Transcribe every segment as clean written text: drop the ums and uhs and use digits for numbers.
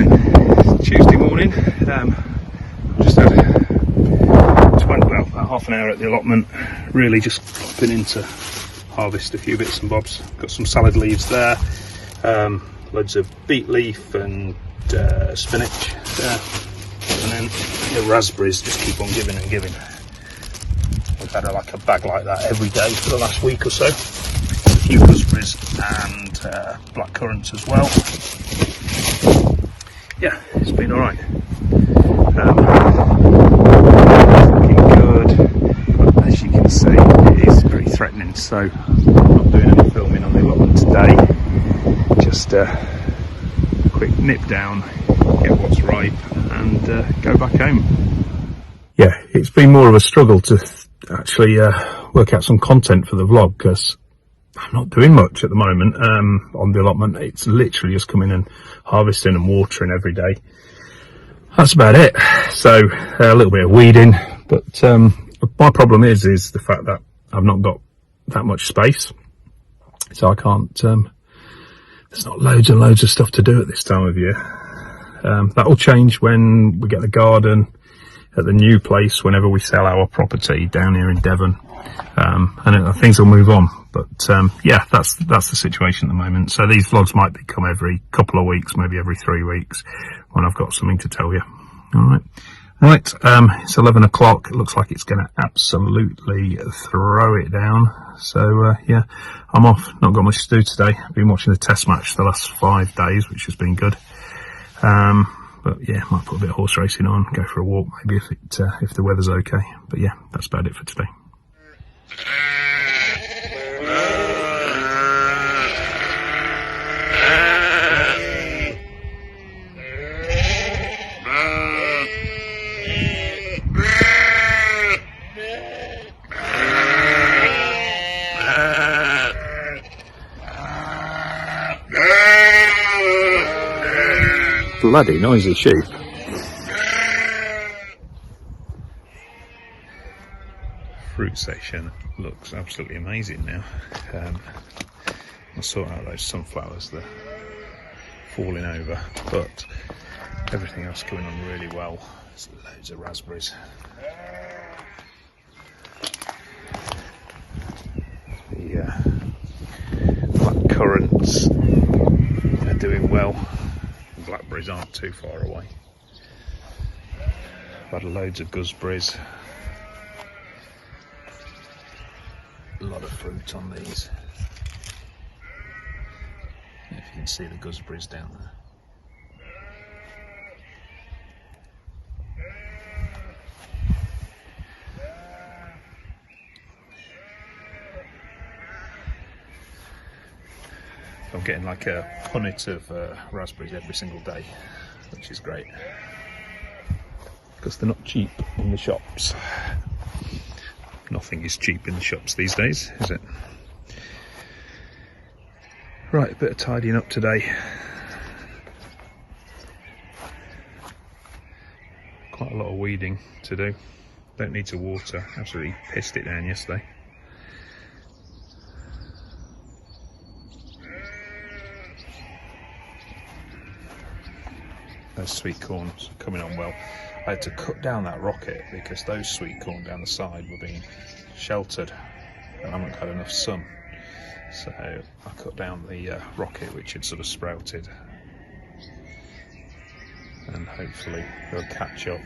morning. Tuesday morning. Just had about half an hour at the allotment, really just popping in to harvest a few bits and bobs. Got some salad leaves there, loads of beet leaf and spinach there, and then the raspberries just keep on giving and giving. I've had like a bag like that every day for the last week or so. A few gooseberries and black currants as well. Yeah, it's been alright. Looking good, but as you can see, it is pretty threatening, so I'm not doing any filming on the allotment today. Just a quick nip down, get what's ripe, and go back home. Yeah, it's been more of a struggle to actually work out some content for the vlog, because I'm not doing much at the moment on the allotment. It's literally just coming and harvesting and watering every day. That's about it. So a little bit of weeding, but my problem is the fact that I've not got that much space, so I can't. There's not loads and loads of stuff to do at this time of year. That will change when we get the garden at the new place, whenever we sell our property down here in Devon, and things will move on. But yeah, that's the situation at the moment. So these vlogs might become every couple of weeks, maybe every 3 weeks, when I've got something to tell you. All right, it's 11 o'clock. It looks like it's going to absolutely throw it down. So yeah, I'm off. Not got much to do today. I've been watching the test match the last 5 days, which has been good. But yeah, might put a bit of horse racing on, go for a walk maybe if the weather's okay. But yeah, that's about it for today. Bloody noisy sheep. Fruit section looks absolutely amazing now. I'll sort out those sunflowers, they're falling over, but everything else going on really well. There's loads of raspberries. The black currants are doing well. Blackberries aren't too far away. I've had loads of gooseberries. A lot of fruit on these. If you can see the gooseberries down there. I'm getting like a punnet of raspberries every single day, which is great, because they're not cheap in the shops. Nothing is cheap in the shops these days, is it? Right, a bit of tidying up today. Quite a lot of weeding to do. Don't need to water, absolutely pissed it down yesterday. Those sweet corns are coming on well. I had to cut down that rocket because those sweet corn down the side were being sheltered and I haven't had enough sun. So I cut down the rocket, which had sort of sprouted, and hopefully they'll catch up.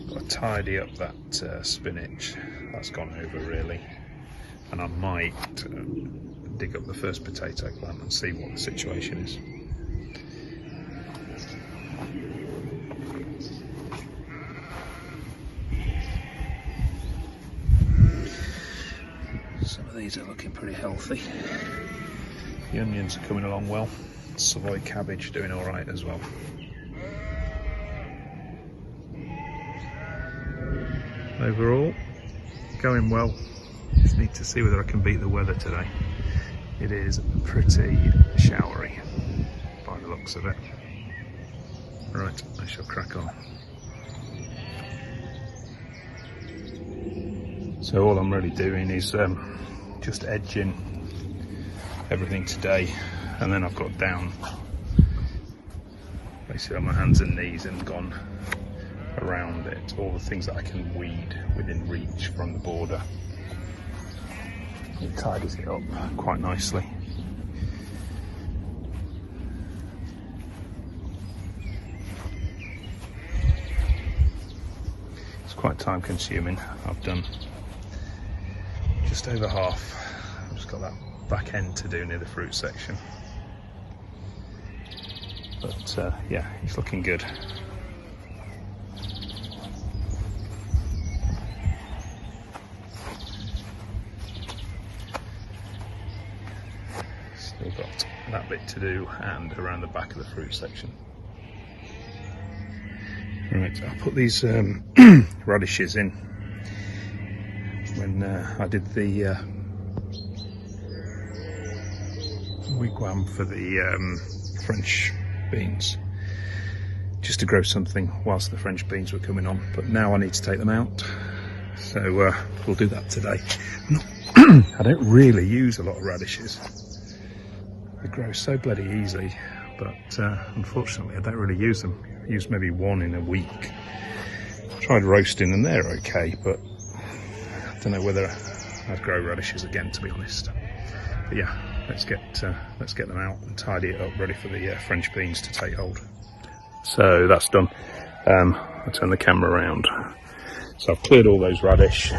Got to tidy up that spinach. That's gone over really, and I might dig up the first potato plant and see what the situation is. Some of these are looking pretty healthy. The onions are coming along well. Savoy cabbage doing all right as well. Overall, going well. Just need to see whether I can beat the weather today. It is pretty showery by the looks of it. Right, I shall crack on. So all I'm really doing is just edging everything today, and then I've got down basically on my hands and knees and gone around it, all the things that I can weed within reach from the border. It tidies it up quite nicely. It's quite time consuming. I've done just over half. I've just got that back end to do near the fruit section. But yeah, it's looking good. Still got that bit to do and around the back of the fruit section. Right, I'll put these radishes in. When I did the wigwam for the French beans, just to grow something whilst the French beans were coming on, but now I need to take them out, so we'll do that today. I don't really use a lot of radishes. They grow so bloody easily, but unfortunately I don't really use them. I use maybe one in a week. I tried roasting and they're okay, but I don't know whether I'd grow radishes again, to be honest. But yeah, let's get them out and tidy it up, ready for the French beans to take hold. So that's done. I'll turn the camera around. So I've cleared all those radish.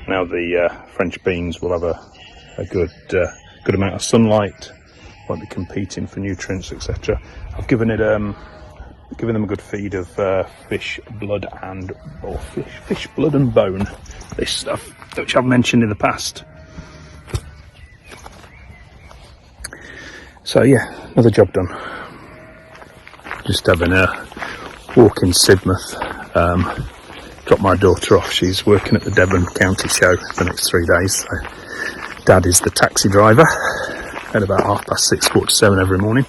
Now the French beans will have a good amount of sunlight, won't be competing for nutrients, etc. I've given them a good feed of fish blood and bone. This stuff, which I've mentioned in the past. So yeah, another job done. Just having a walk in Sidmouth. Dropped my daughter off. She's working at the Devon County Show for the next 3 days. So Dad is the taxi driver at about 6:30, 7:45 every morning.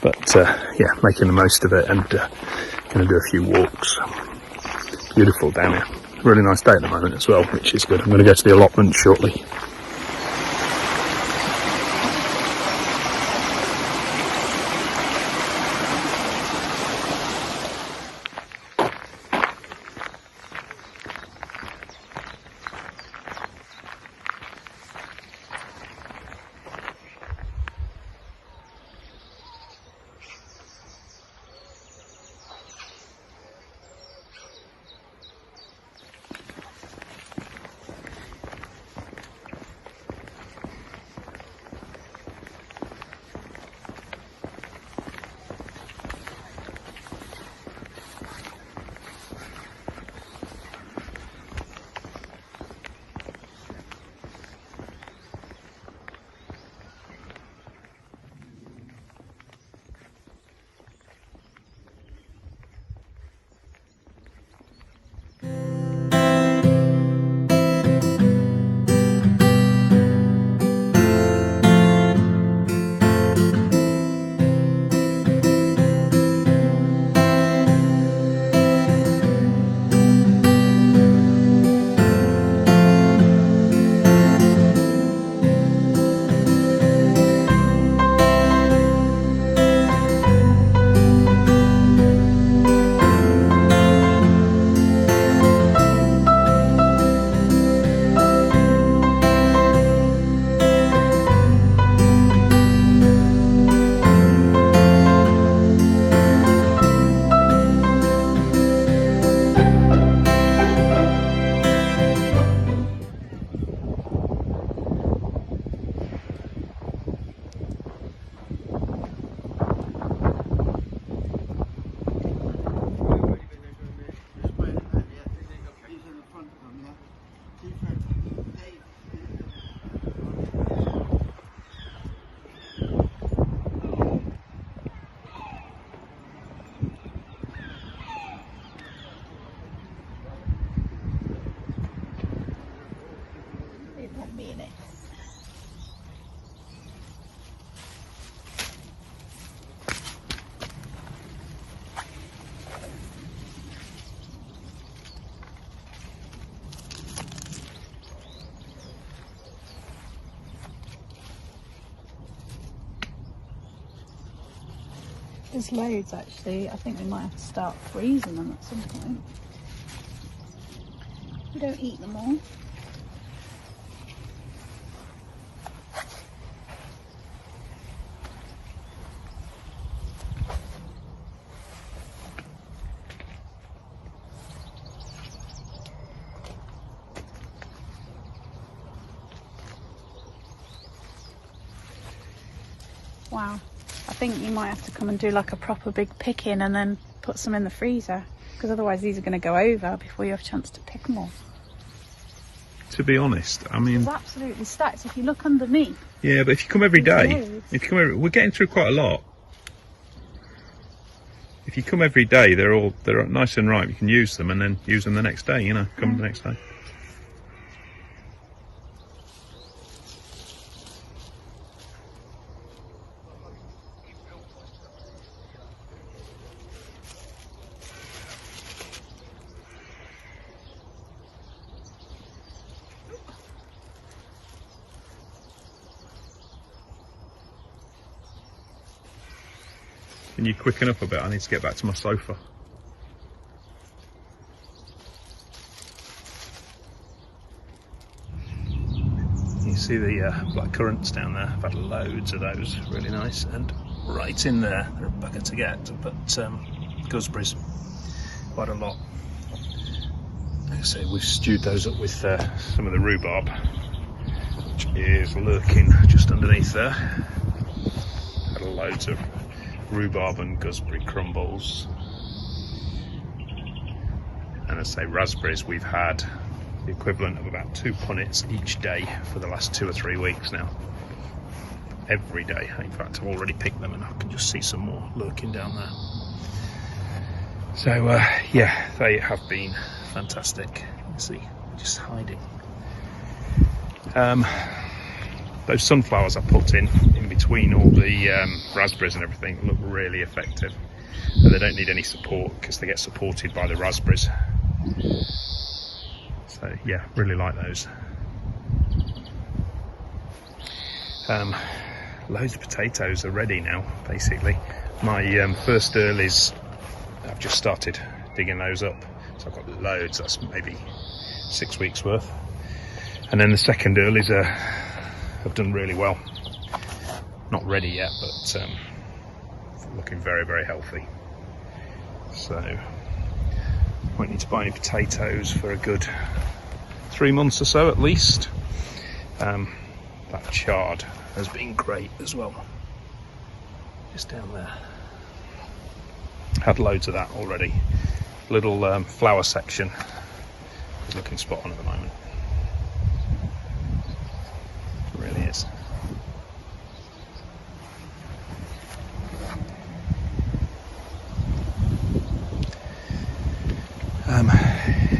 But yeah, making the most of it and going to do a few walks. Beautiful down here. Really nice day at the moment as well, which is good. I'm going to go to the allotment shortly. There's loads actually. I think we might have to start freezing them at some point. We don't eat them all. Wow. I think you might have to come and do like a proper big picking and then put some in the freezer, because otherwise these are going to go over before you have a chance to pick them all. To be honest, I mean, it's absolutely stacked. If you look underneath. Yeah, but if you come every day, we're getting through quite a lot. If you come every day, they're nice and ripe. You can use them and then use them the next day. You know, come the next day. Can you quicken up a bit? I need to get back to my sofa. You see the black currants down there? I've had loads of those, really nice. And right in there, they're a bugger to get, but gooseberries, quite a lot. Like I say, we've stewed those up with some of the rhubarb, which is lurking just underneath there. Had loads of rhubarb and gooseberry crumbles, and as I say, raspberries, we've had the equivalent of about 2 punnets each day for the last 2 or 3 weeks now. Every day. In fact, I've already picked them and I can just see some more lurking down there. So yeah, they have been fantastic. You see, just hiding. Those sunflowers I put in between all the raspberries and everything look really effective. They don't need any support because they get supported by the raspberries. So yeah, really like those. Loads of potatoes are ready now, basically. My first earlies, I've just started digging those up. So I've got loads, that's maybe 6 weeks worth. And then the second earlies have done really well. Not ready yet, but looking very, very healthy. So won't need to buy any potatoes for a good 3 months or so at least. That chard has been great as well. Just down there. Had loads of that already. Little flower section is looking spot on at the moment. It really is.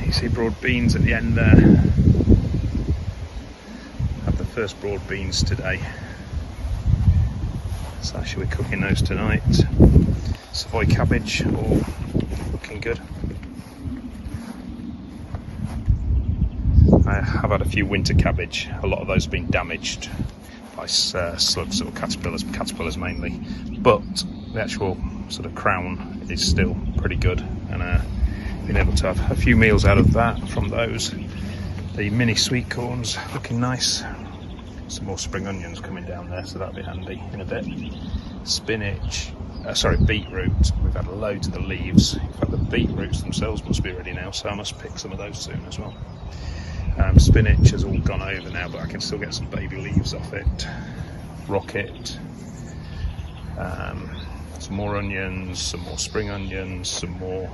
You see broad beans at the end there. Had the first broad beans today. So actually we're cooking those tonight. Savoy cabbage, all looking good. I have had a few winter cabbage. A lot of those have been damaged by slugs or caterpillars mainly. But the actual sort of crown is still pretty good, and been able to have a few meals out of that from those. The mini sweet corns looking nice. Some more spring onions coming down there, so that'll be handy in a bit. Spinach, beetroot. We've had loads of the leaves. In fact, the beetroots themselves must be ready now, so I must pick some of those soon as well. Spinach has all gone over now, but I can still get some baby leaves off it. Rocket. Some more onions, some more spring onions, some more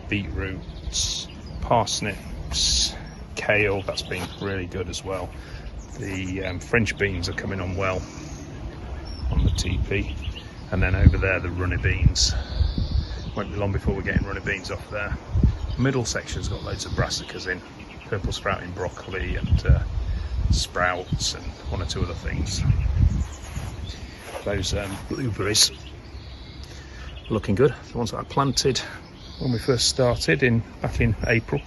beetroots, parsnips, kale. That's been really good as well. The French beans are coming on well on the TP, and then over there the runny beans. Won't be long before we're getting runny beans off there. Middle section's got loads of brassicas in, purple sprouting broccoli and sprouts and one or two other things. Those blueberries looking good. The ones that I planted when we first started back in April.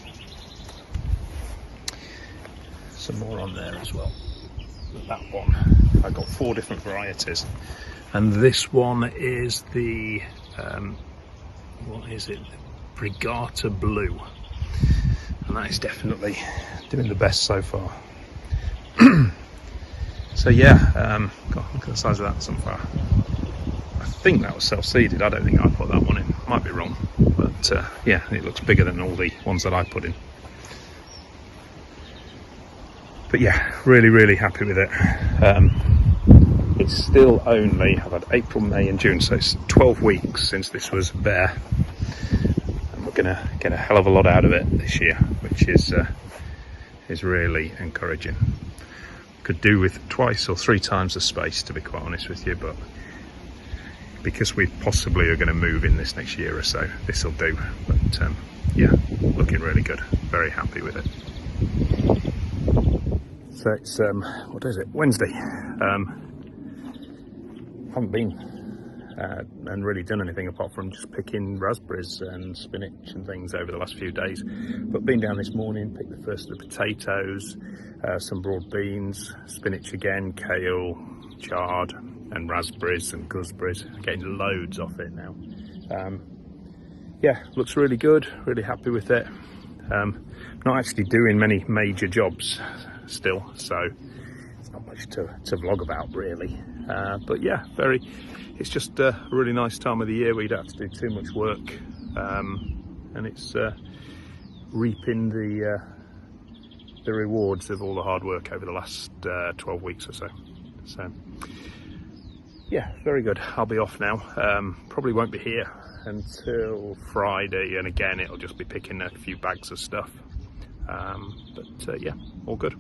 Some more on there as well. That one, I got 4 different varieties. And this one is the what is it, Brigata Blue, and that is definitely doing the best so far. So yeah, God, look at the size of that sunflower. I think that was self-seeded. I don't think I put that one in, might be wrong, but yeah, it looks bigger than all the ones that I put in. But yeah, really happy with it. It's still only, I've had April, May and June, so it's 12 weeks since this was bare, and we're gonna get a hell of a lot out of it this year, which is really encouraging. Could do with 2 or 3 times the space, to be quite honest with you, but because we possibly are going to move in this next year or so, this will do. But yeah, looking really good, very happy with it. So it's what is it, Wednesday. Haven't been and really done anything apart from just picking raspberries and spinach and things over the last few days, but been down this morning, picked the first of the potatoes, some broad beans, spinach again, kale, chard and raspberries and gooseberries. Getting loads off it now. Yeah, looks really good, really happy with it. Not actually doing many major jobs still, so it's not much to vlog about really, but yeah, it's just a really nice time of the year where you don't have to do too much work, and it's reaping the rewards of all the hard work over the last 12 weeks or so. So yeah, very good. I'll be off now. Probably won't be here until Friday, and again it'll just be picking a few bags of stuff, but yeah, all good.